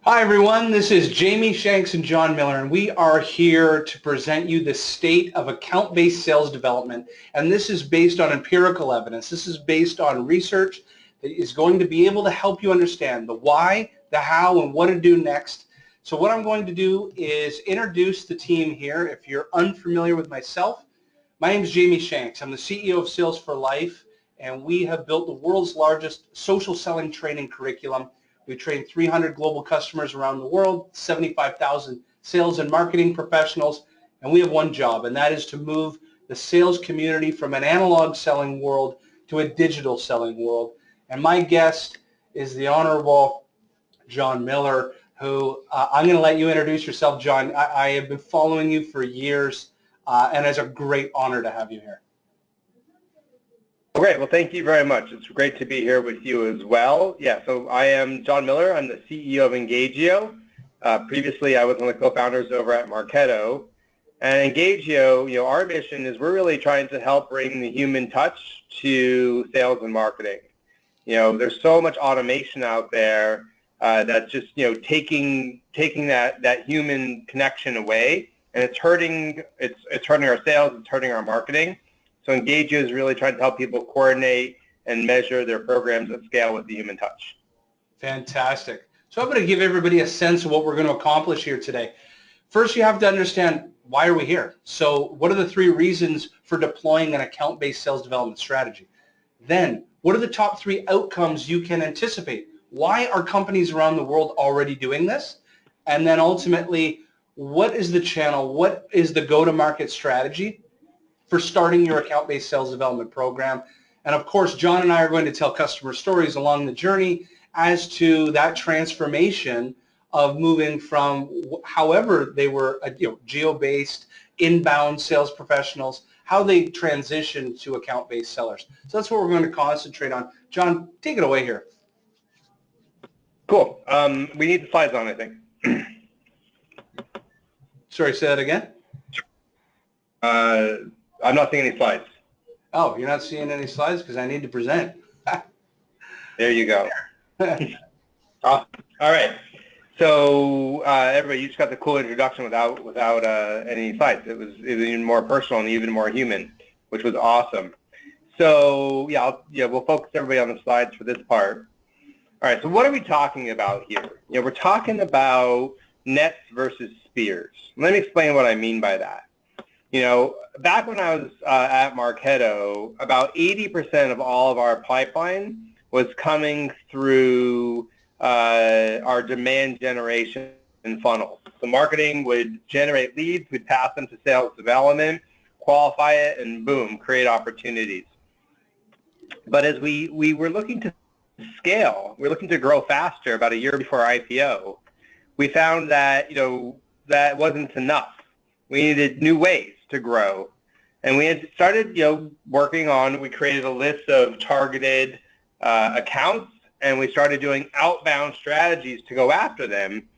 Hi everyone, this is Jamie, Shanks, and Jon Miller, and we are here to present you the state of account-based sales development. And this is based on empirical evidence. This is based on research that is going to be able to help you understand the why, the how, and what to do next. So what I'm going to do is introduce the team here. If you're unfamiliar with myself, my name is Jamie Shanks. I'm the CEO of Sales for Life, and we have built the world's largest social selling training curriculum. We train 300 global customers around the world, 75,000 sales and marketing professionals, and we have one job, and that is to move the sales community from an analog selling world to a digital selling world. And my guest is the Honorable Jon Miller, who I'm going to let you introduce yourself, Jon. I have been following you for years, and it's a great honor to have you here. Great. Well, thank you very much. It's great to be here with you as well. Yeah, so I am Jon Miller. I'm the CEO of Engagio. Previously, I was one of the co-founders over at Marketo. And Engagio, our mission is we're really trying to help bring the human touch to sales and marketing. There's so much automation out there that's just, taking that human connection away, and it's hurting our sales, it's hurting our marketing. So Engagio is really trying to help people coordinate and measure their programs at scale with the human touch. Fantastic. So I'm going to give everybody a sense of what we're going to accomplish here today. First, you have to understand, why are we here? So what are the 3 reasons for deploying an account-based sales development strategy? Then, what are the top 3 outcomes you can anticipate? Why are companies around the world already doing this? And then ultimately, what is the channel? What is the go-to-market strategy for starting your account-based sales development program? And of course, Jon and I are going to tell customer stories along the journey as to that transformation of moving from however they were geo-based, inbound sales professionals, how they transitioned to account-based sellers. So that's what we're going to concentrate on. Jon, take it away here. Cool. We need the slides on, I think. Sorry, say that again? I'm not seeing any slides. Oh, you're not seeing any slides because I need to present. There you go. All right. So everybody, you just got the cool introduction without any slides. It was even more personal and even more human, which was awesome. So we'll focus everybody on the slides for this part. All right. So what are we talking about here? We're talking about nets versus spears. Let me explain what I mean by that. Back when I was at Marketo, about 80% of all of our pipeline was coming through our demand generation funnel. So marketing would generate leads, we'd pass them to sales development, qualify it, and boom, create opportunities. But as we were looking to scale, we're looking to grow faster about a year before IPO, we found that, that wasn't enough. We needed new ways to grow. And we had started, we created a list of targeted accounts, and we started doing outbound strategies to go after them,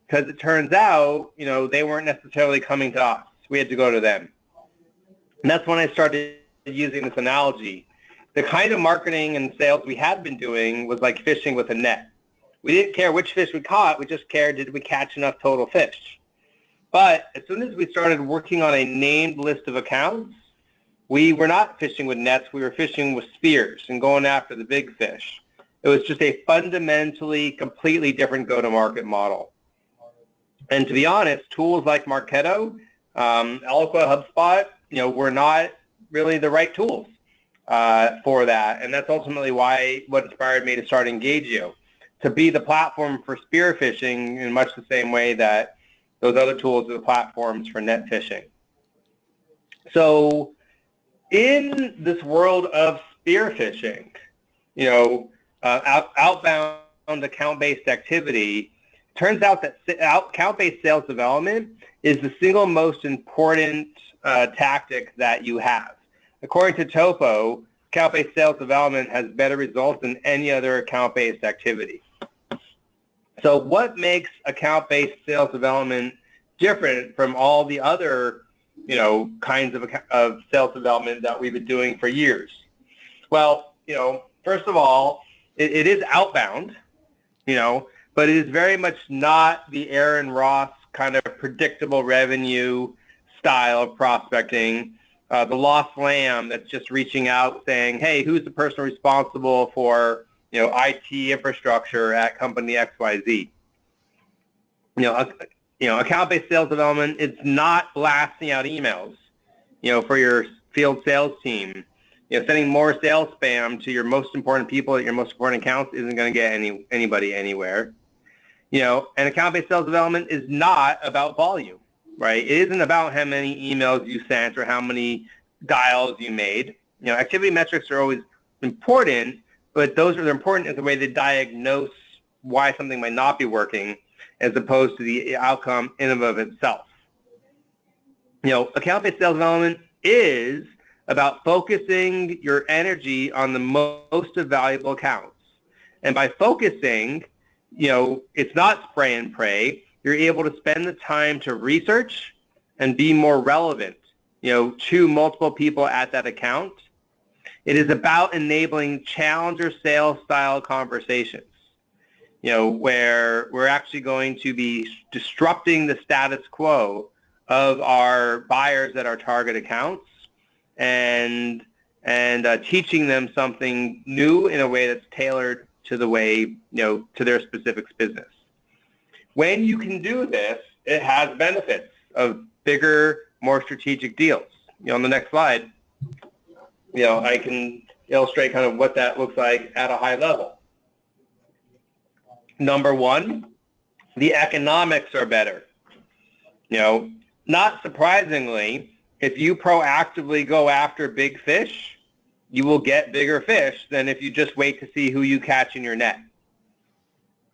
because it turns out, they weren't necessarily coming to us. We had to go to them. And that's when I started using this analogy. The kind of marketing and sales we had been doing was like fishing with a net. We didn't care which fish we caught, we just cared, did we catch enough total fish? But as soon as we started working on a named list of accounts, we were not fishing with nets, we were fishing with spears and going after the big fish. It was just a fundamentally, completely different go-to-market model. And to be honest, tools like Marketo, Eloqua, HubSpot, were not really the right tools for that. And that's ultimately what inspired me to start Engagio, to be the platform for spear fishing in much the same way that those other tools are the platforms for net fishing. So in this world of spear fishing, outbound account-based activity, turns out that account-based sales development is the single most important tactic that you have. According to Topo, account-based sales development has better results than any other account-based activity. So what makes account-based sales development different from all the other, kinds of sales development that we've been doing for years? Well, first of all, it is outbound, but it is very much not the Aaron Ross kind of predictable revenue style of prospecting. The lost lamb that's just reaching out saying, hey, who's the person responsible for, IT infrastructure at company XYZ? Account-based sales development, it's not blasting out emails, for your field sales team. Sending more sales spam to your most important people at your most important accounts isn't going to get anybody anywhere. And account-based sales development is not about volume, right? It isn't about how many emails you sent or how many dials you made. Activity metrics are always important, but those are important as a way to diagnose why something might not be working, as opposed to the outcome in and of itself. Account-based sales development is about focusing your energy on the most valuable accounts. And by focusing, it's not spray and pray. You're able to spend the time to research and be more relevant, to multiple people at that account. It is about enabling challenger sales style conversations, where we're actually going to be disrupting the status quo of our buyers at our target accounts and teaching them something new in a way that's tailored to the way, to their specific business. When you can do this, it has benefits of bigger, more strategic deals. On the next slide, I can illustrate kind of what that looks like at a high level. Number one, the economics are better. Not surprisingly, if you proactively go after big fish, you will get bigger fish than if you just wait to see who you catch in your net.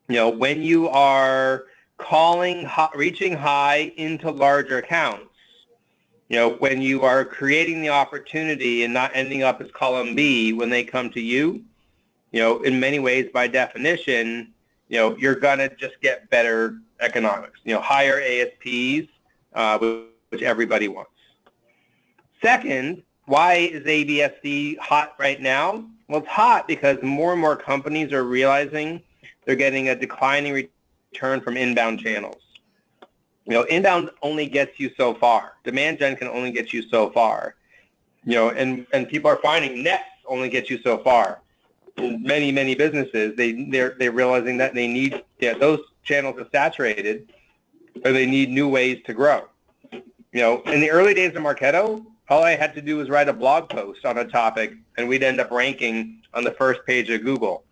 When you are reaching high into larger accounts, when you are creating the opportunity and not ending up as column B when they come to you, in many ways, by definition, you're going to just get better economics, higher ASPs, which everybody wants. Second, why is ABSD hot right now? Well, it's hot because more and more companies are realizing they're getting a declining return from inbound channels. Inbound only gets you so far. Demand gen can only get you so far. And people are finding nets only get you so far. In many businesses, they're realizing that they need, those channels are saturated, or they need new ways to grow. In the early days of Marketo, all I had to do was write a blog post on a topic, and we'd end up ranking on the first page of Google.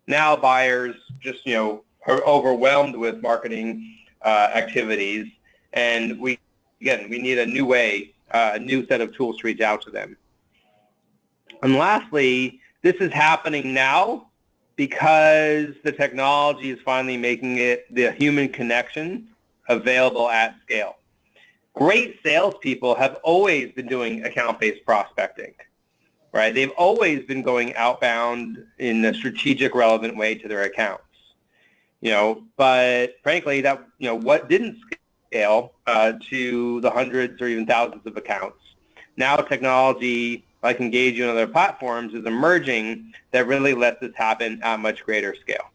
Now buyers just, are overwhelmed with marketing activities, and we need a new way, a new set of tools to reach out to them. And lastly, this is happening now because the technology is finally making the human connection available at scale. Great salespeople have always been doing account-based prospecting, right? They've always been going outbound in a strategic, relevant way to their accounts. But frankly, that what didn't scale to the hundreds or even thousands of accounts. Now technology like Engagio and other platforms is emerging that really lets this happen at much greater scale.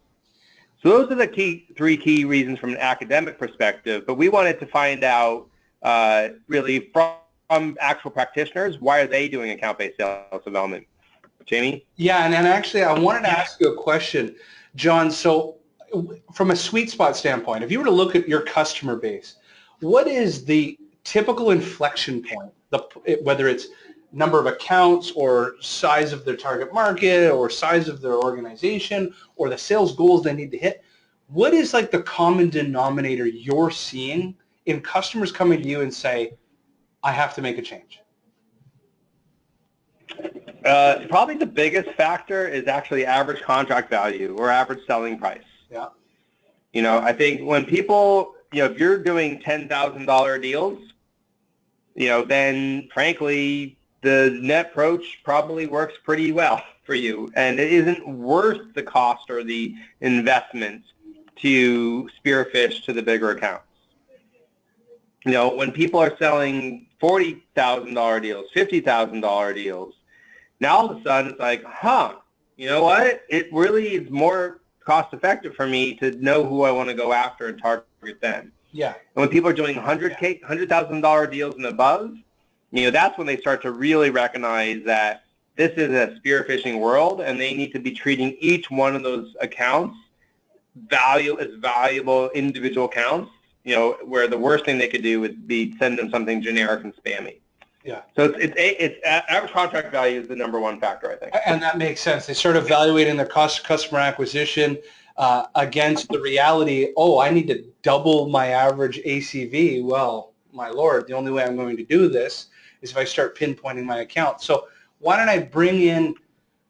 So those are the three key reasons from an academic perspective, but we wanted to find out really from actual practitioners, why are they doing account-based sales development? Jamie? Yeah, and actually I wanted to ask you a question, John. So from a sweet spot standpoint, if you were to look at your customer base, what is the typical inflection point, whether it's number of accounts or size of their target market or size of their organization or the sales goals they need to hit? What is like the common denominator you're seeing in customers coming to you and say, I have to make a change? Probably the biggest factor is actually average contract value or average selling price. Yeah. I think when people, if you're doing $10,000 deals, then frankly, the net approach probably works pretty well for you, and it isn't worth the cost or the investment to spearfish to the bigger accounts. When people are selling $40,000 deals, $50,000 deals, now all of a sudden it's like, you know what? It really is more cost effective for me to know who I want to go after and target them. Yeah. And when people are doing $100,000 deals and above, that's when they start to really recognize that this is a spearfishing world, and they need to be treating each one of those accounts as valuable individual accounts. Where the worst thing they could do would be send them something generic and spammy. Yeah. So it's average contract value is the number one factor, I think. And that makes sense. They start evaluating their cost of customer acquisition against the reality, I need to double my average ACV. Well, my Lord, the only way I'm going to do this is if I start pinpointing my account. So why don't I bring in,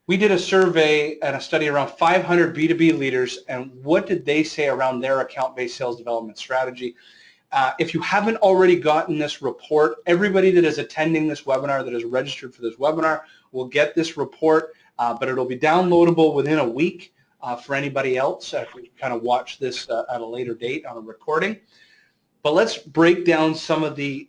we did a survey and a study around 500 B2B leaders, and what did they say around their account-based sales development strategy? If you haven't already gotten this report, everybody that is attending this webinar, that is registered for this webinar, will get this report, but it'll be downloadable within a week for anybody else if we kind of watch this at a later date on a recording. But let's break down some of the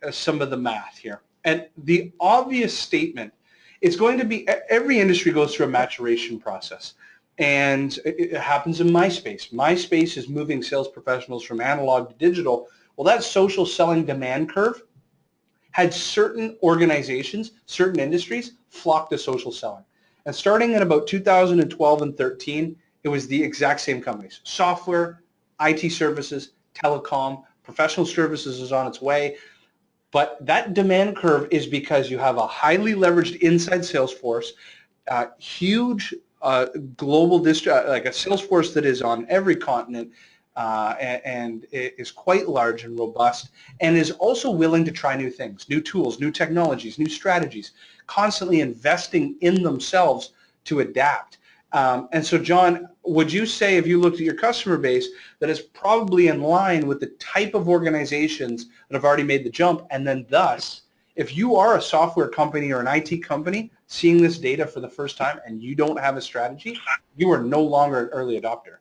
math here. And the obvious statement is going to be, every industry goes through a maturation process. And it happens in my space. My space is moving sales professionals from analog to digital. Well, that social selling demand curve had certain organizations, certain industries flock to social selling. And starting in about 2012 and 13, it was the exact same companies. Software, IT services, telecom, professional services is on its way. But that demand curve is because you have a highly leveraged inside sales force, huge global like a sales force that is on every continent, and is quite large and robust, and is also willing to try new things, new tools, new technologies, new strategies, constantly investing in themselves to adapt. And so, John, would you say, if you looked at your customer base, that it's probably in line with the type of organizations that have already made the jump, and then thus, if you are a software company or an IT company seeing this data for the first time and you don't have a strategy, you are no longer an early adopter?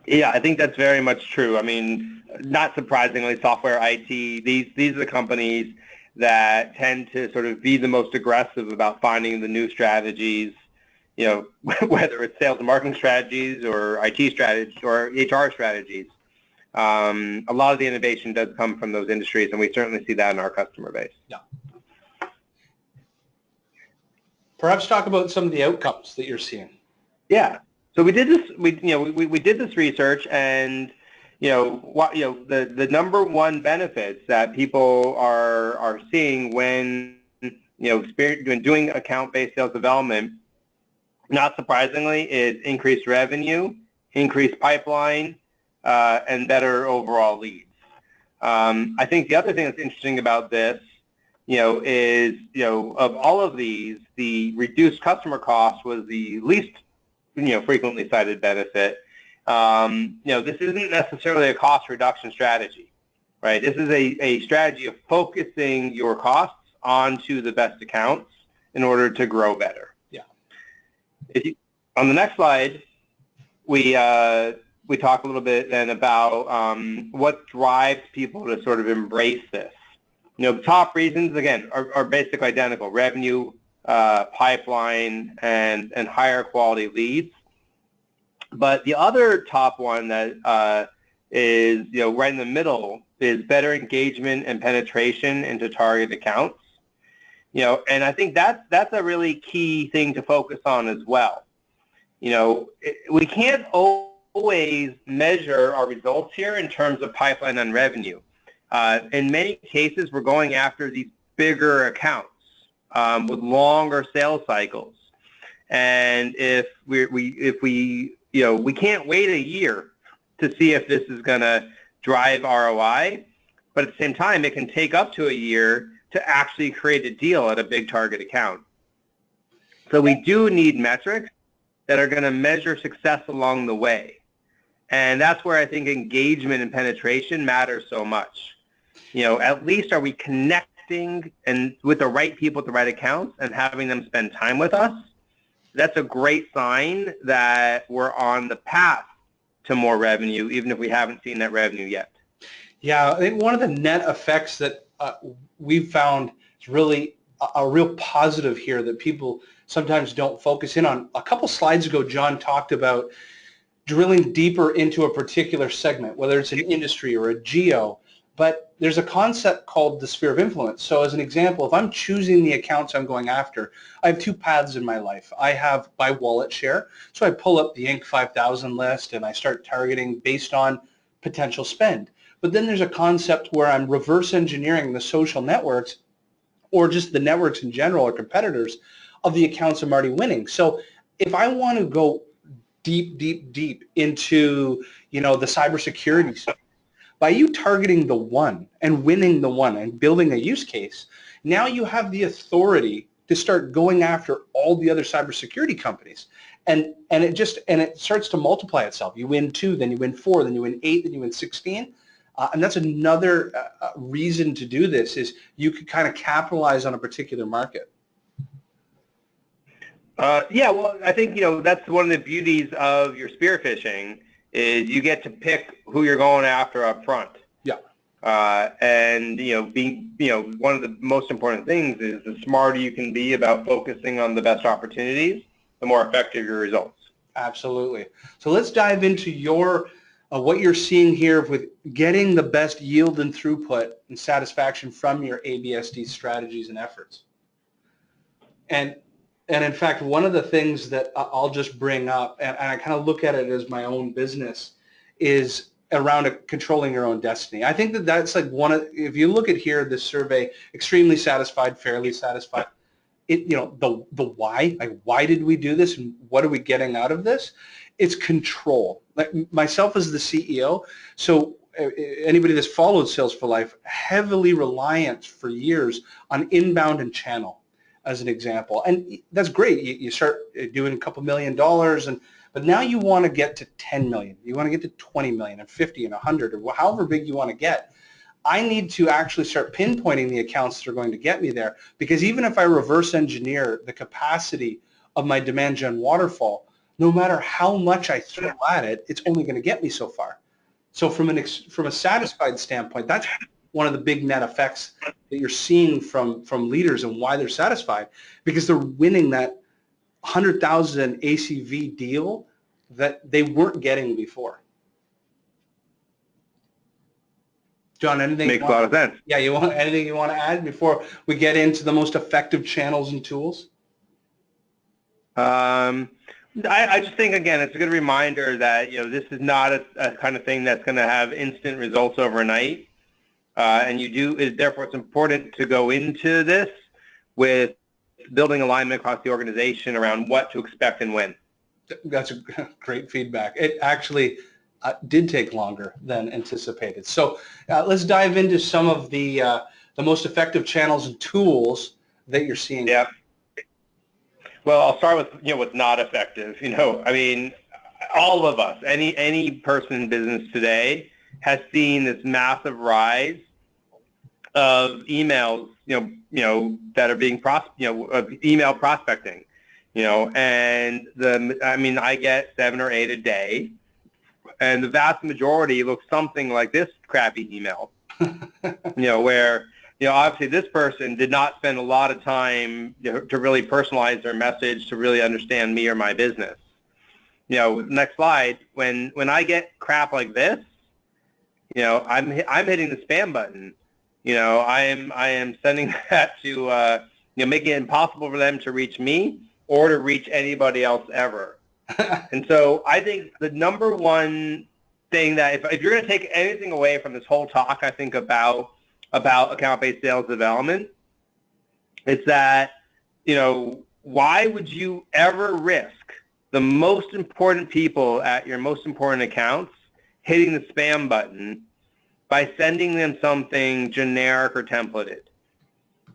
Yeah, I think that's very much true. I mean, not surprisingly, software, IT, these are the companies that tend to sort of be the most aggressive about finding the new strategies, whether it's sales and marketing strategies or IT strategies or HR strategies. A lot of the innovation does come from those industries, and we certainly see that in our customer base. Yeah. Perhaps talk about some of the outcomes that you're seeing. Yeah. So we did this. We did this research, and the number one benefits that people are seeing when doing account-based sales development, not surprisingly, is increased revenue, increased pipeline, and better overall leads. I think the other thing that's interesting about this, is of all of these, the reduced customer cost was the least frequently cited benefit. This isn't necessarily a cost reduction strategy, right? This is a strategy of focusing your costs onto the best accounts in order to grow better. Yeah. On the next slide, we talk a little bit then about what drives people to sort of embrace this. The top reasons, again, are basically identical: revenue, pipeline, and higher quality leads. But the other top one that is right in the middle is better engagement and penetration into target accounts. And I think that's a really key thing to focus on as well. We can't always measure our results here in terms of pipeline and revenue. In many cases, we're going after these bigger accounts with longer sales cycles, and if we can't wait a year to see if this is going to drive ROI, but at the same time, it can take up to a year to actually create a deal at a big target account. So we do need metrics that are going to measure success along the way, and that's where I think engagement and penetration matters so much. At least are we connecting and with the right people at the right accounts and having them spend time with us? That's a great sign that we're on the path to more revenue, even if we haven't seen that revenue yet. Yeah, I think one of the net effects that we've found is really a real positive here that people sometimes don't focus in on. A couple slides ago, John talked about drilling deeper into a particular segment, whether it's an industry or a geo, but there's a concept called the sphere of influence. So as an example, if I'm choosing the accounts I'm going after, I have two paths in my life. I have by wallet share, so I pull up the Inc. 5000 list and I start targeting based on potential spend. But then there's a concept where I'm reverse engineering the social networks or just the networks in general or competitors of the accounts I'm already winning. So if I want to go deep, deep, deep into, the cybersecurity stuff, by you targeting the one and winning the one and building a use case, now you have the authority to start going after all the other cybersecurity companies. And it starts to multiply itself. You win 2, then you win 4, then you win 8, then you win 16. And that's another reason to do this is you could kind of capitalize on a particular market. Yeah, well, I think, that's one of the beauties of your spearfishing is you get to pick who you're going after up front. Yeah. And, being, one of the most important things is the smarter you can be about focusing on the best opportunities, the more effective your results. Absolutely. So let's dive into your what you're seeing here with getting the best yield and throughput and satisfaction from your ABSD strategies and efforts. And in fact, one of the things that I'll just bring up, and I kind of look at it as my own business, is around controlling your own destiny. I think that's like if you look at here, this survey, extremely satisfied, fairly satisfied. The why, like why did we do this and what are we getting out of this? It's control. Like myself as the CEO, so anybody that's followed Sales for Life, heavily reliant for years on inbound and channel as an example. And that's great. You start doing a couple $1 million, but now you want to get to 10 million. You want to get to 20 million and 50 and 100 or however big you want to get. I need to actually start pinpointing the accounts that are going to get me there, because even if I reverse engineer the capacity of my demand gen waterfall, no matter how much I throw at it, it's only going to get me so far. So from a satisfied standpoint, that's one of the big net effects that you're seeing from leaders and why they're satisfied, because they're winning that 100,000 ACV deal that they weren't getting before. John, anything? Makes a lot of sense. Yeah, anything you want to add before we get into the most effective channels and tools? I just think, again, it's a good reminder that, this is not a kind of thing that's going to have instant results overnight. And therefore it's important to go into this with building alignment across the organization around what to expect and when. That's a great feedback. It actually did take longer than anticipated. So let's dive into some of the most effective channels and tools that you're seeing. Yeah. Well, I'll start with what's not effective. I mean, all of us, any person in business today has seen this massive rise of emails, that are being of email prospecting, and I get 7 or 8 a day, and the vast majority looks something like this crappy email, where, obviously this person did not spend a lot of time to really personalize their message, to really understand me or my business. Next slide, when I get crap like this, I'm hitting the spam button. I am sending that to, making it impossible for them to reach me or to reach anybody else ever. And so I think the number one thing that if you're going to take anything away from this whole talk, I think about account-based sales development, it's that, why would you ever risk the most important people at your most important accounts hitting the spam button by sending them something generic or templated,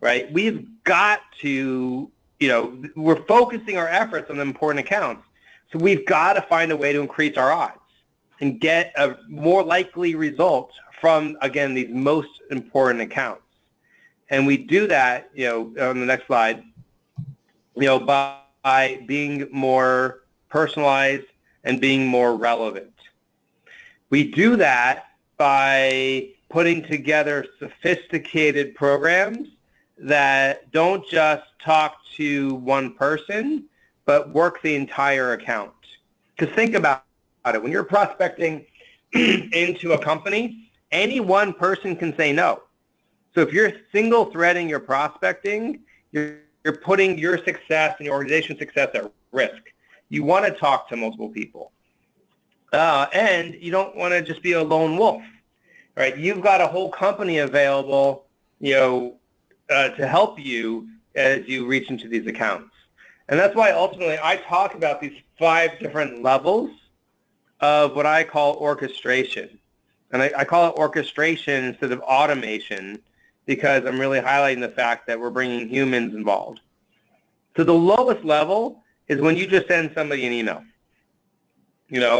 right? We've got to, we're focusing our efforts on the important accounts. So we've got to find a way to increase our odds and get a more likely result from, again, these most important accounts. And we do that, on the next slide, by being more personalized and being more relevant. We do that by putting together sophisticated programs that don't just talk to one person, but work the entire account. Because think about it. When you're prospecting into a company, any one person can say no. So if you're single threading your prospecting, you're putting your success and your organization's success at risk. You want to talk to multiple people. And you don't want to just be a lone wolf, right? You've got a whole company available, to help you as you reach into these accounts. And that's why ultimately I talk about these 5 different levels of what I call orchestration. And I call it orchestration instead of automation because I'm really highlighting the fact that we're bringing humans involved. So the lowest level is when you just send somebody an email,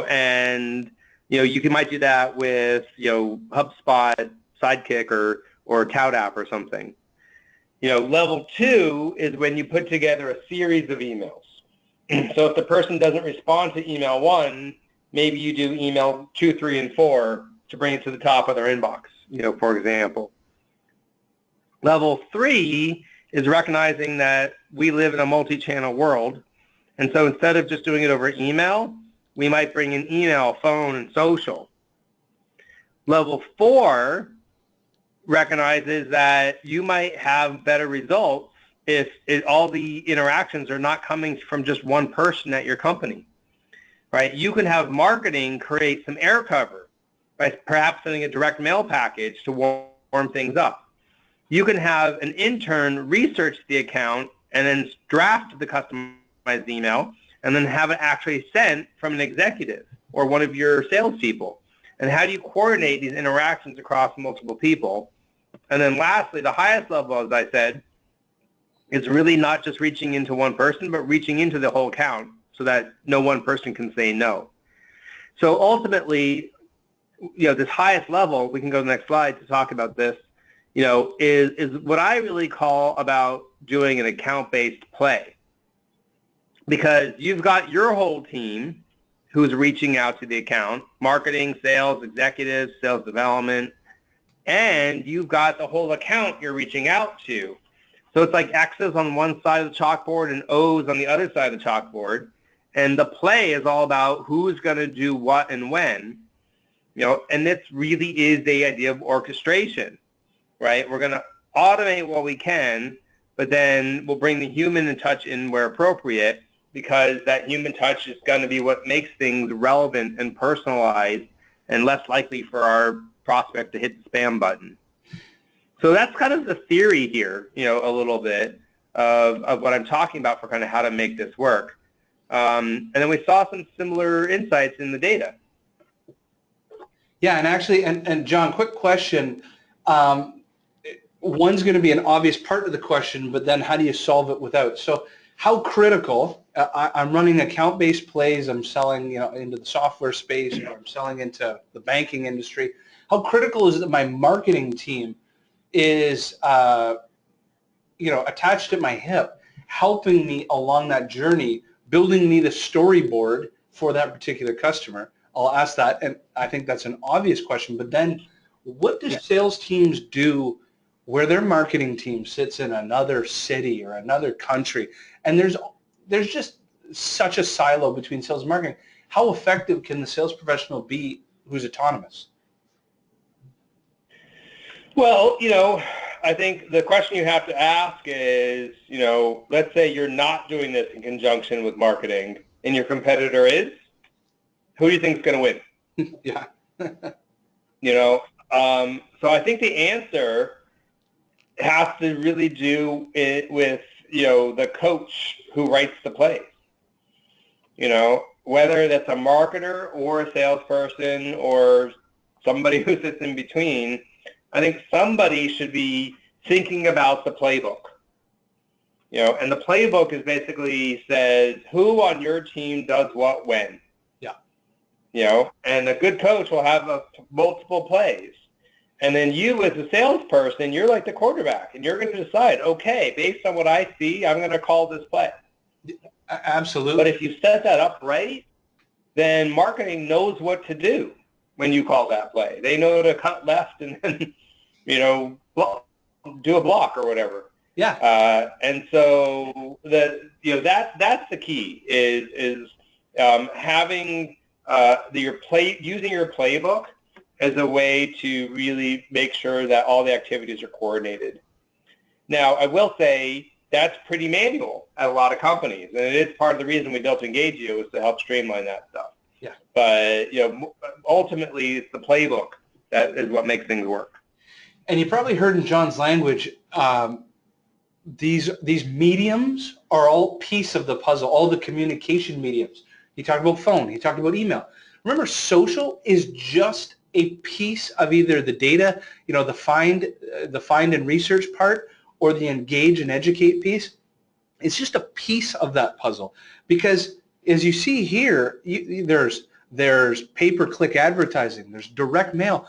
and, you might do that with, HubSpot, Sidekick, or Tout app or something. Level 2 is when you put together a series of emails. So if the person doesn't respond to email 1, maybe you do email 2, 3, and 4 to bring it to the top of their inbox, for example. Level 3 is recognizing that we live in a multi-channel world. And so instead of just doing it over email, we might bring in email, phone, and social. Level 4 recognizes that you might have better results if all the interactions are not coming from just one person at your company, right? You can have marketing create some air cover by perhaps sending a direct mail package to warm things up. You can have an intern research the account and then draft the customized email and then have it actually sent from an executive or one of your salespeople. And how do you coordinate these interactions across multiple people? And then lastly, the highest level, as I said, is really not just reaching into one person, but reaching into the whole account so that no one person can say no. So ultimately, this highest level, we can go to the next slide to talk about this, is what I really call about doing an account-based play. Because you've got your whole team who's reaching out to the account, marketing, sales, executives, sales development, and you've got the whole account you're reaching out to. So it's like X's on one side of the chalkboard and O's on the other side of the chalkboard. And the play is all about who's going to do what and when. And this really is the idea of orchestration, right? We're going to automate what we can, but then we'll bring the human touch in where appropriate, because that human touch is going to be what makes things relevant and personalized and less likely for our prospect to hit the spam button. So that's kind of the theory here, a little bit of what I'm talking about for kind of how to make this work. And then we saw some similar insights in the data. Yeah, and actually, and John, quick question. One's going to be an obvious part of the question, but then how do you solve it without? So how critical, I'm running account-based plays, I'm selling into the software space, or I'm selling into the banking industry. How critical is it that my marketing team is attached at my hip, helping me along that journey, building me the storyboard for that particular customer? I'll ask that, and I think that's an obvious question, but then what do sales teams do where their marketing team sits in another city or another country, and there's just such a silo between sales and marketing? How effective can the sales professional be who's autonomous? Well, I think the question you have to ask is, let's say you're not doing this in conjunction with marketing and your competitor is, who do you think is going to win? Yeah. So I think the answer has to really do it with, the coach who writes the plays. Whether that's a marketer or a salesperson or somebody who sits in between, I think somebody should be thinking about the playbook. And the playbook is basically says who on your team does what when. Yeah. And a good coach will have multiple plays. And then you as a salesperson, you're like the quarterback, and you're going to decide, okay, based on what I see, I'm going to call this play. Absolutely. But if you set that up right, then marketing knows what to do when you call that play. They know to cut left and then, do a block or whatever. And so that's the key is having using your playbook as a way to really make sure that all the activities are coordinated. Now, I will say that's pretty manual at a lot of companies, and it is part of the reason we built Engagio is to help streamline that stuff. Yeah. But ultimately, it's the playbook that is what makes things work. And you probably heard in John's language, these mediums are all piece of the puzzle, all the communication mediums. He talked about phone. He talked about email. Remember, social is just a piece of either the data, the find and research part, or the engage and educate piece. It's just a piece of that puzzle, because as you see here, there's pay-per-click advertising, there's direct mail.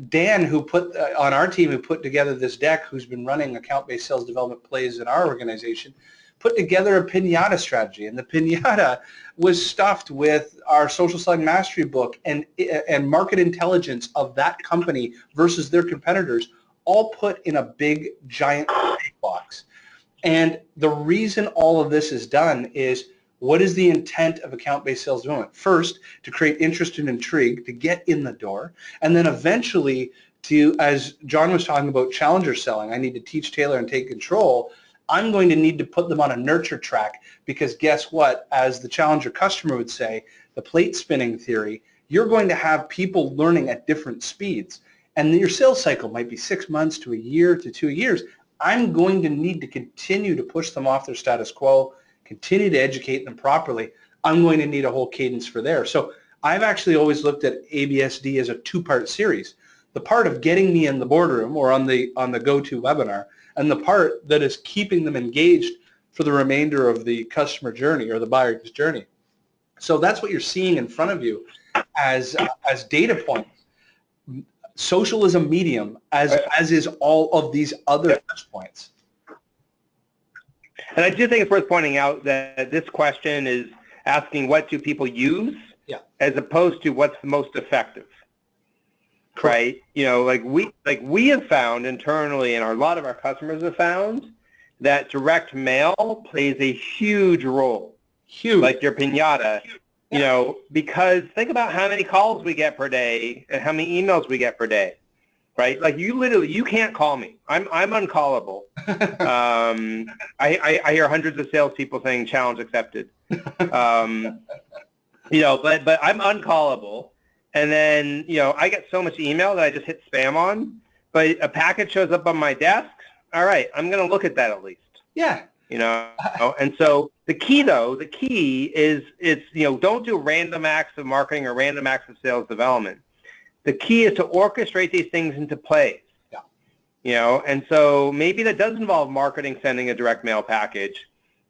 Dan, who put on our team, who put together this deck, who's been running account-based sales development plays in our organization, put together a pinata strategy, and the pinata was stuffed with our social selling mastery book and market intelligence of that company versus their competitors, all put in a big giant box. And the reason all of this is done is, what is the intent of account-based sales development? First, to create interest and intrigue, to get in the door, and then eventually to, as John was talking about challenger selling, I need to teach, tailor, and take control. I'm going to need to put them on a nurture track, because guess what? As the challenger customer would say, the plate spinning theory, you're going to have people learning at different speeds. And your sales cycle might be 6 months to a year to 2 years. I'm going to need to continue to push them off their status quo, continue to educate them properly. I'm going to need a whole cadence for there. So I've actually always looked at ABSD as a two-part series. The part of getting me in the boardroom or on the go-to webinar, and the part that is keeping them engaged for the remainder of the customer journey or the buyer's journey. So that's what you're seeing in front of you as data points. Social is a medium, as is all of these other touch points. And I do think it's worth pointing out that this question is asking what do people use, as opposed to what's the most effective. Right? Like we have found internally, and a lot of our customers have found, that direct mail plays a huge role. Huge. Like your pinata. Because think about how many calls we get per day and how many emails we get per day, right? Like you can't call me. I'm uncallable. I hear hundreds of salespeople saying challenge accepted. But I'm uncallable. And then, I get so much email that I just hit spam on, but a package shows up on my desk. All right, I'm going to look at that at least. Yeah. And so the key is don't do random acts of marketing or random acts of sales development. The key is to orchestrate these things into plays. Yeah. And so maybe that does involve marketing sending a direct mail package,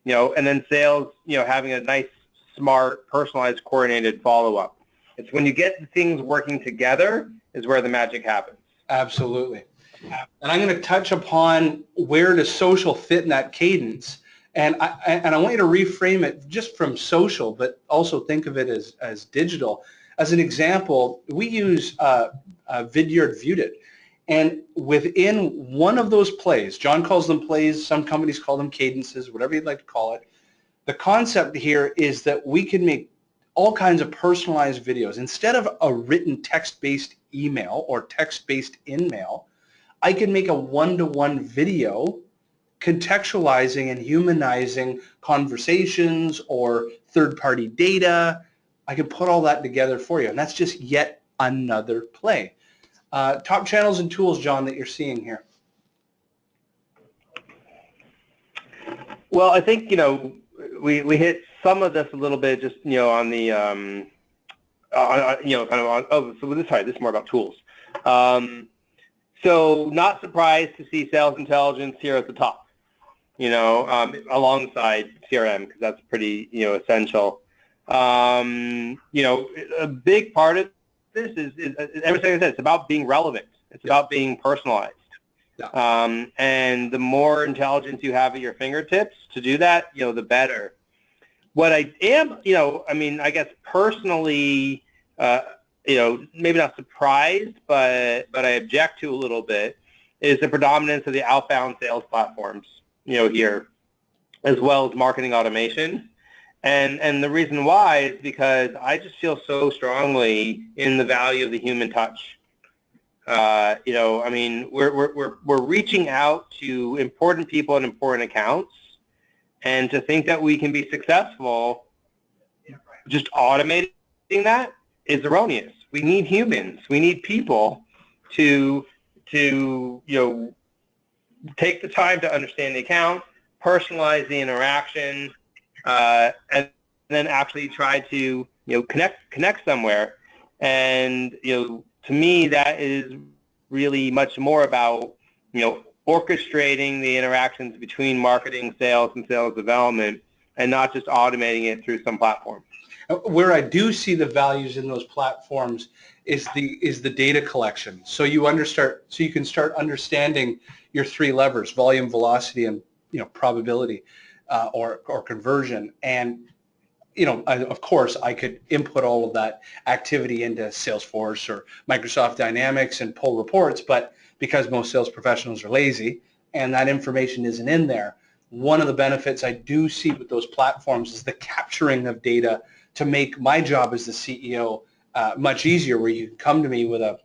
and then sales, having a nice, smart, personalized, coordinated follow-up. It's when you get the things working together is where the magic happens. Absolutely. And I'm going to touch upon where does social fit in that cadence. And I want you to reframe it just from social, but also think of it as digital. As an example, we use Vidyard Viewed It. And within one of those plays, John calls them plays, some companies call them cadences, whatever you'd like to call it. The concept here is that we can make all kinds of personalized videos. Instead of a written text-based email or text-based in-mail, I can make a one-to-one video contextualizing and humanizing conversations or third-party data. I can put all that together for you, and that's just yet another play. Top channels and tools, John, that you're seeing here. Well, I think, we hit some of this a little bit just, on the, this is more about tools. So not surprised to see sales intelligence here at the top, alongside CRM, because that's pretty, essential. A big part of this is everything I said, it's about being relevant. It's about being personalized. Yeah. And the more intelligence you have at your fingertips to do that, the better. What I am, I guess personally, maybe not surprised, but I object to a little bit, is the predominance of the outbound sales platforms, here, as well as marketing automation. And the reason why is because I just feel so strongly in the value of the human touch. I mean, we're reaching out to important people and important accounts, and to think that we can be successful just automating that is erroneous. We need humans. We need people to take the time to understand the account, personalize the interaction, and then actually try to connect somewhere. And to me, that is really much more about orchestrating the interactions between marketing, sales, and sales development, and not just automating it through some platform. Where I do see the values in those platforms is the data collection. So you can start understanding your three levers: volume, velocity, and probability or conversion. And of course, I could input all of that activity into Salesforce or Microsoft Dynamics and pull reports, but because most sales professionals are lazy and that information isn't in there, one of the benefits I do see with those platforms is the capturing of data to make my job as the CEO much easier, where you can come to me with a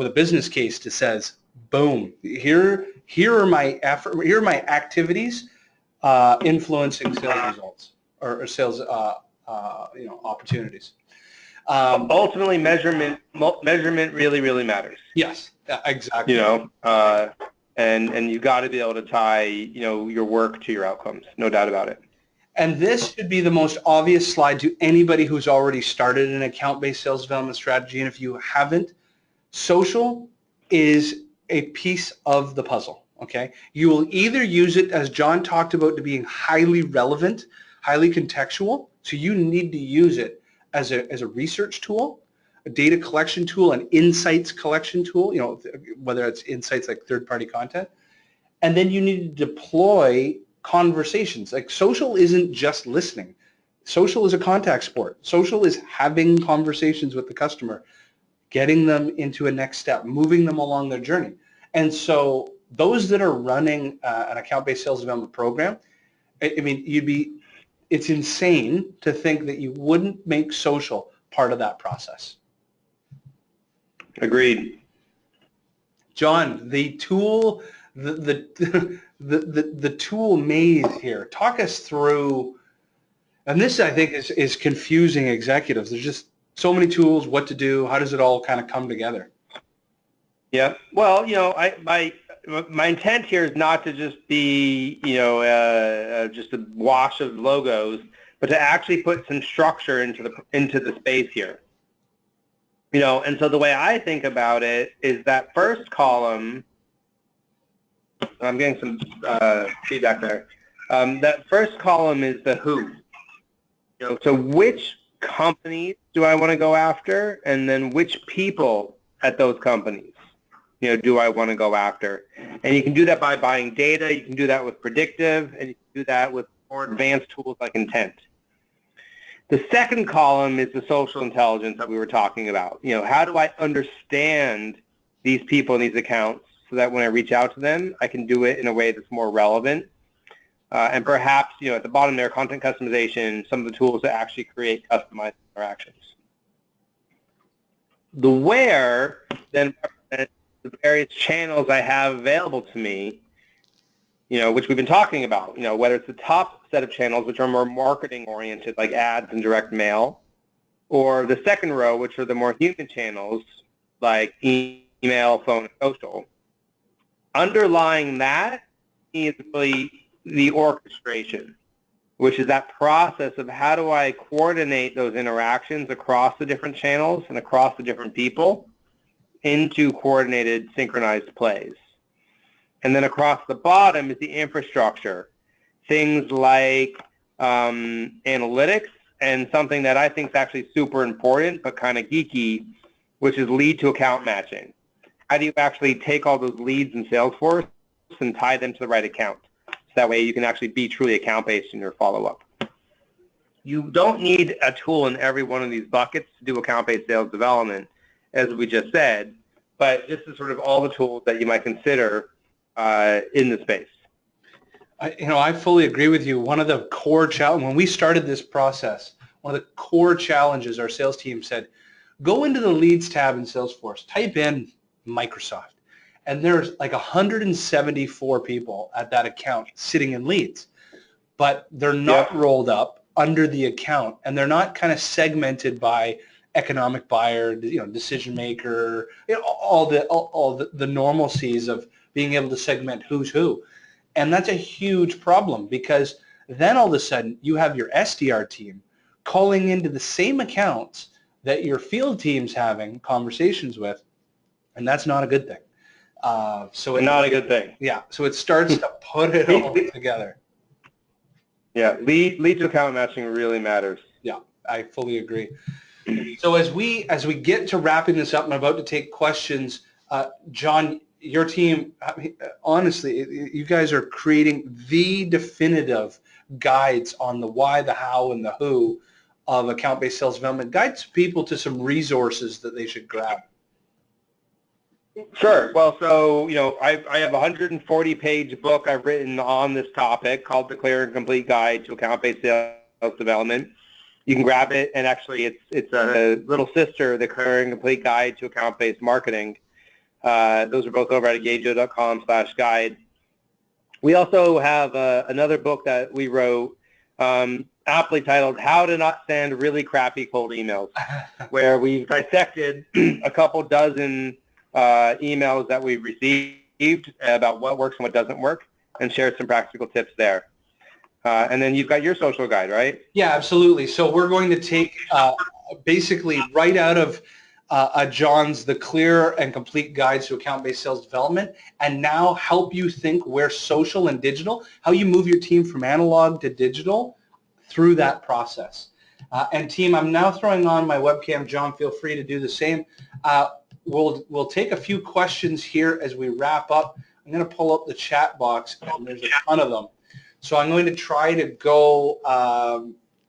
business case that says, boom, here are my activities influencing sales results or sales opportunities. Ultimately, measurement really matters. Yes, exactly. And you got to be able to tie your work to your outcomes, no doubt about it. And this should be the most obvious slide to anybody who's already started an account-based sales development strategy. And if you haven't, social is a piece of the puzzle, okay? You will either use it, as John talked about, to being highly relevant, highly contextual. So you need to use it as a research tool, a data collection tool, an insights collection tool, whether it's insights like third-party content. And then you need to deploy conversations. Like, social isn't just listening. Social is a contact sport. Social is having conversations with the customer, getting them into a next step, moving them along their journey. And so those that are running an account-based sales development program, I mean, it's insane to think that you wouldn't make social part of that process. Agreed. John, the tool, the tool maze here. Talk us through, and this I think is confusing executives. There's just so many tools, what to do, how does it all kind of come together? Yeah. Well, my intent here is not to just be, just a wash of logos, but to actually put some structure into the space here. And so the way I think about it is that first column. I'm getting some feedback there. That first column is the who. So which companies do I want to go after, and then which people at those companies do I want to go after? And you can do that by buying data. You can do that with predictive, and you can do that with more advanced tools like intent. The second column is the social intelligence that we were talking about. How do I understand these people and these accounts so that when I reach out to them, I can do it in a way that's more relevant? And perhaps, at the bottom there, content customization, some of the tools that actually create customized interactions. The where then represents the various channels I have available to me, which we've been talking about, whether it's the top set of channels, which are more marketing oriented, like ads and direct mail, or the second row, which are the more human channels, like email, phone, and social. Underlying that is really the orchestration, which is that process of how do I coordinate those interactions across the different channels and across the different people into coordinated, synchronized plays. And then across the bottom is the infrastructure, things like analytics, and something that I think is actually super important but kind of geeky, which is lead to account matching. How do you actually take all those leads in Salesforce and tie them to the right account? So that way you can actually be truly account-based in your follow-up. You don't need a tool in every one of these buckets to do account-based sales development, as we just said, but this is sort of all the tools that you might consider in the space. I fully agree with you. One of the core challenges, when we started this process, one of the core challenges our sales team said, go into the leads tab in Salesforce, type in Microsoft, and there's like 174 people at that account sitting in leads, but they're not rolled up under the account, and they're not kind of segmented by economic buyer, decision maker, all the normalcies of being able to segment who's who. And that's a huge problem, because then all of a sudden you have your SDR team calling into the same accounts that your field team's having conversations with, and that's not a good thing. Not a good thing. Yeah, so it starts to put it all together. Yeah, lead to account matching really matters. Yeah, I fully agree. So as we get to wrapping this up, I'm about to take questions. Jon, your team, honestly, you guys are creating the definitive guides on the why, the how, and the who of account-based sales development. Guides people to some resources that they should grab. Sure. Well, so, I have a 140-page book I've written on this topic called The Clear and Complete Guide to Account-Based Sales Development. You can grab it, and actually it's a little sister, The Clear and Complete Guide to Account-Based Marketing. Those are both over at engagio.com/guide. We also have another book that we wrote, aptly titled How to Not Send Really Crappy Cold Emails, where we've dissected a couple dozen emails that we've received about what works and what doesn't work, and shared some practical tips there. And then you've got your social guide, right? Yeah, absolutely. So we're going to take basically right out of Jon's The Clear and Complete Guides to Account-Based Sales Development, and now help you think where social and digital, how you move your team from analog to digital through that process. And team, I'm now throwing on my webcam. Jon, feel free to do the same. We'll take a few questions here as we wrap up. I'm going to pull up the chat box, and there's a ton of them. So I'm going to try to go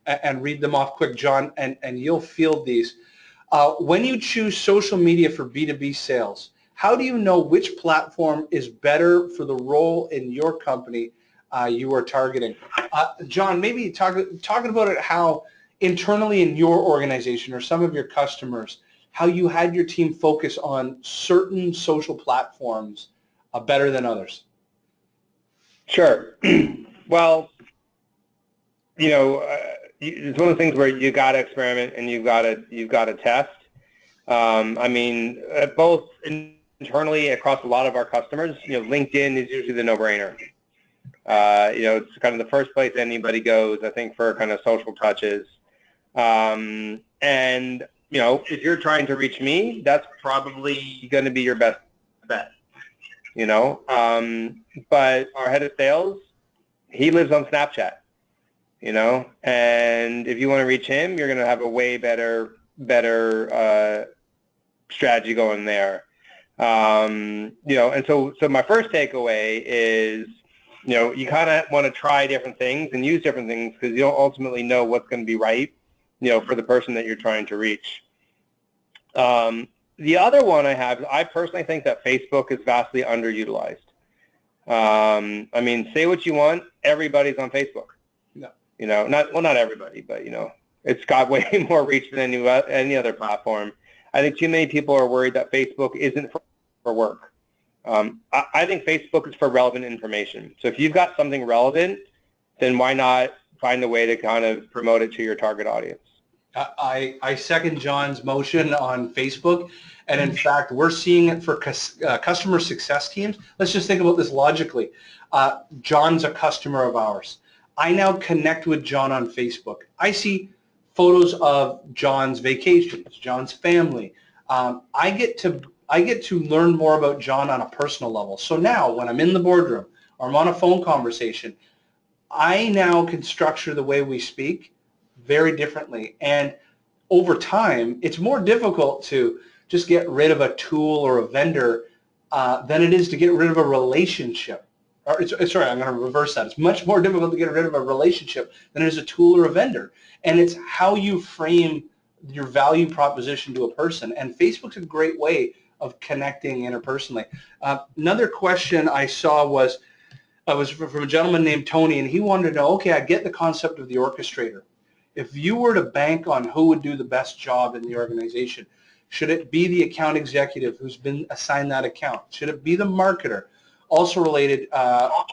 and read them off quick, Jon, and you'll field these. When you choose social media for B2B sales, how do you know which platform is better for the role in your company you are targeting? Jon, maybe talking about it, how internally in your organization or some of your customers, how you had your team focus on certain social platforms better than others. Sure. Well, it's one of the things where you got to experiment and you've got to test. Both internally across a lot of our customers, LinkedIn is usually the no-brainer. It's kind of the first place anybody goes, I think, for kind of social touches. And if you're trying to reach me, that's probably going to be your best bet. But our head of sales, he lives on Snapchat, and if you want to reach him, you're going to have a way better strategy going there. And so my first takeaway is, you kind of want to try different things and use different things, because you don't ultimately know what's going to be right, for the person that you're trying to reach. The other one I personally think that Facebook is vastly underutilized. Say what you want, everybody's on Facebook. No. Not everybody, but it's got way more reach than any other platform. I think too many people are worried that Facebook isn't for work. I think Facebook is for relevant information. So if you've got something relevant, then why not find a way to kind of promote it to your target audience? I second Jon's motion on Facebook, and in fact, we're seeing it for customer success teams. Let's just think about this logically. Jon's a customer of ours. I now connect with Jon on Facebook. I see photos of Jon's vacations, Jon's family. I get to learn more about Jon on a personal level. So now, when I'm in the boardroom or I'm on a phone conversation, I now can structure the way we speak very differently. And over time, it's more difficult to just get rid of a tool or a vendor than it is to get rid of a relationship. Sorry, I'm going to reverse that. It's much more difficult to get rid of a relationship than it is a tool or a vendor. And it's how you frame your value proposition to a person. And Facebook's a great way of connecting interpersonally. Another question I saw was from a gentleman named Tony, and he wanted to know, okay, I get the concept of the orchestrator. If you were to bank on who would do the best job in the organization, should it be the account executive who's been assigned that account? Should it be the marketer? Also related,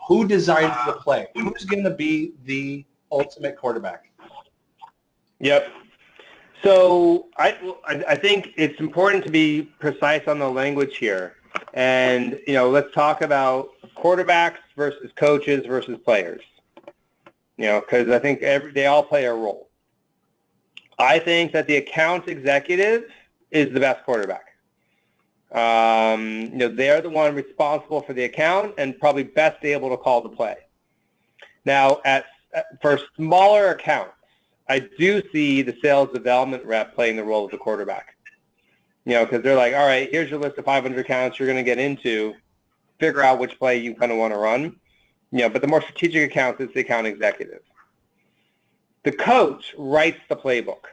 who designs the play? Who's going to be the ultimate quarterback? Yep. So I think it's important to be precise on the language here. And, let's talk about quarterbacks versus coaches versus players, because I think they all play a role. I think that the account executive is the best quarterback. They're the one responsible for the account and probably best able to call the play. Now, for smaller accounts, I do see the sales development rep playing the role of the quarterback. Because they're like, all right, here's your list of 500 accounts you're going to get into. Figure out which play you kind of want to run. But the more strategic accounts, it's the account executive. The coach writes the playbook.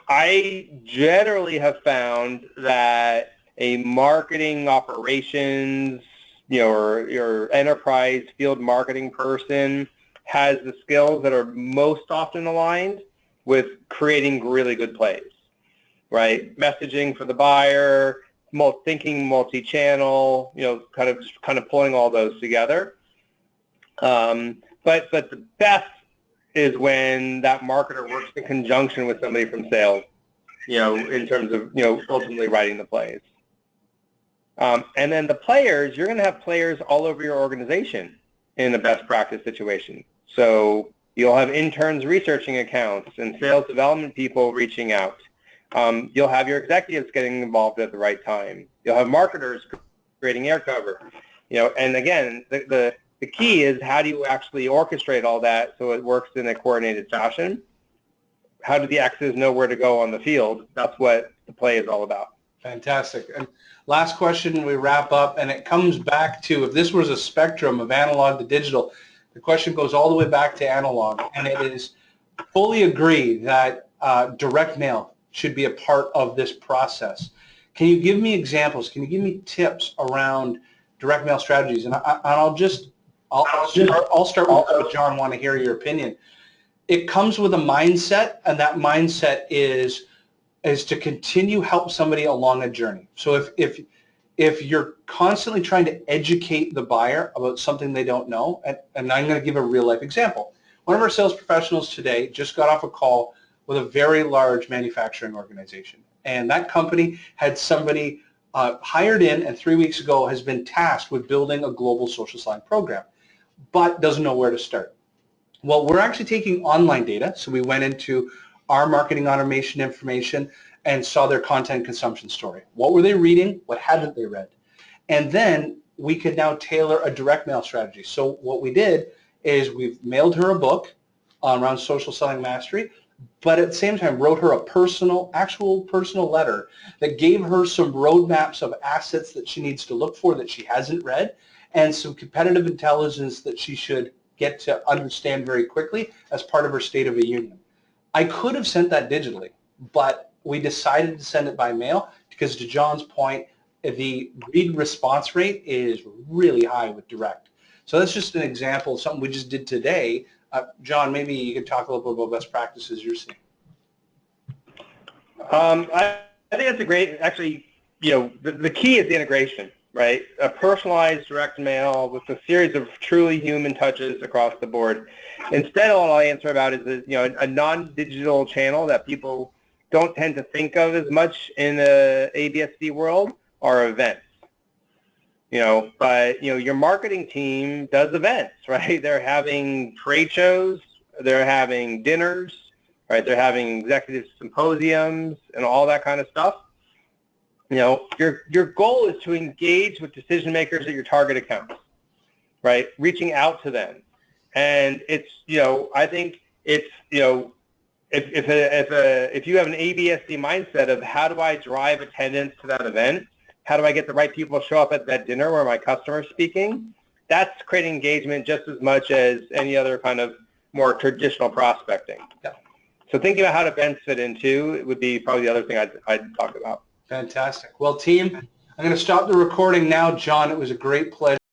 I generally have found that a marketing operations, or your enterprise field marketing person has the skills that are most often aligned with creating really good plays, right? Messaging for the buyer, thinking multi-channel, kind of pulling all those together. But the best is when that marketer works in conjunction with somebody from sales, in terms of, ultimately writing the plays. And then the players, you're going to have players all over your organization in a best practice situation. So you'll have interns researching accounts and sales development people reaching out. You'll have your executives getting involved at the right time. You'll have marketers creating air cover. And again, the key is, how do you actually orchestrate all that so it works in a coordinated fashion? How do the X's know where to go on the field? That's what the play is all about. Fantastic. And last question, we wrap up, and it comes back to, if this was a spectrum of analog to digital, the question goes all the way back to analog, and it is fully agree that direct mail should be a part of this process. Can you give me examples? Can you give me tips around direct mail strategies? And I'll start with John. Want to hear your opinion. It comes with a mindset, and that mindset is to continue help somebody along a journey. So if you're constantly trying to educate the buyer about something they don't know, and I'm going to give a real life example. One of our sales professionals today just got off a call with a very large manufacturing organization, and that company had somebody hired in, and 3 weeks ago has been tasked with building a global social selling program, but doesn't know where to start. Well, we're actually taking online data, so we went into our marketing automation information and saw their content consumption story. What were they reading? What hadn't they read? And then we could now tailor a direct mail strategy. So what we did is we've mailed her a book around social selling mastery, but at the same time wrote her a actual personal letter that gave her some roadmaps of assets that she needs to look for that she hasn't read, and some competitive intelligence that she should get to understand very quickly as part of her State of the Union. I could have sent that digitally, but we decided to send it by mail because, to John's point, the read response rate is really high with direct. So that's just an example of something we just did today. John, maybe you could talk a little bit about best practices you're seeing. I think that's a great, actually, the key is the integration, right? A personalized direct mail with a series of truly human touches across the board. Instead, all I answer about is a non-digital channel that people don't tend to think of as much in the ABSD world are events. But your marketing team does events, right? They're having trade shows, they're having dinners, right? They're having executive symposiums and all that kind of stuff. Your goal is to engage with decision makers at your target accounts, right? Reaching out to them. And it's, I think it's, if you have an ABSD mindset of how do I drive attendance to that event, how do I get the right people to show up at that dinner where my customer's speaking, that's creating engagement just as much as any other kind of more traditional prospecting. Yeah. So thinking about how events fit into it would be probably the other thing I'd talk about. Fantastic. Well, team, I'm going to stop the recording now. John, it was a great pleasure.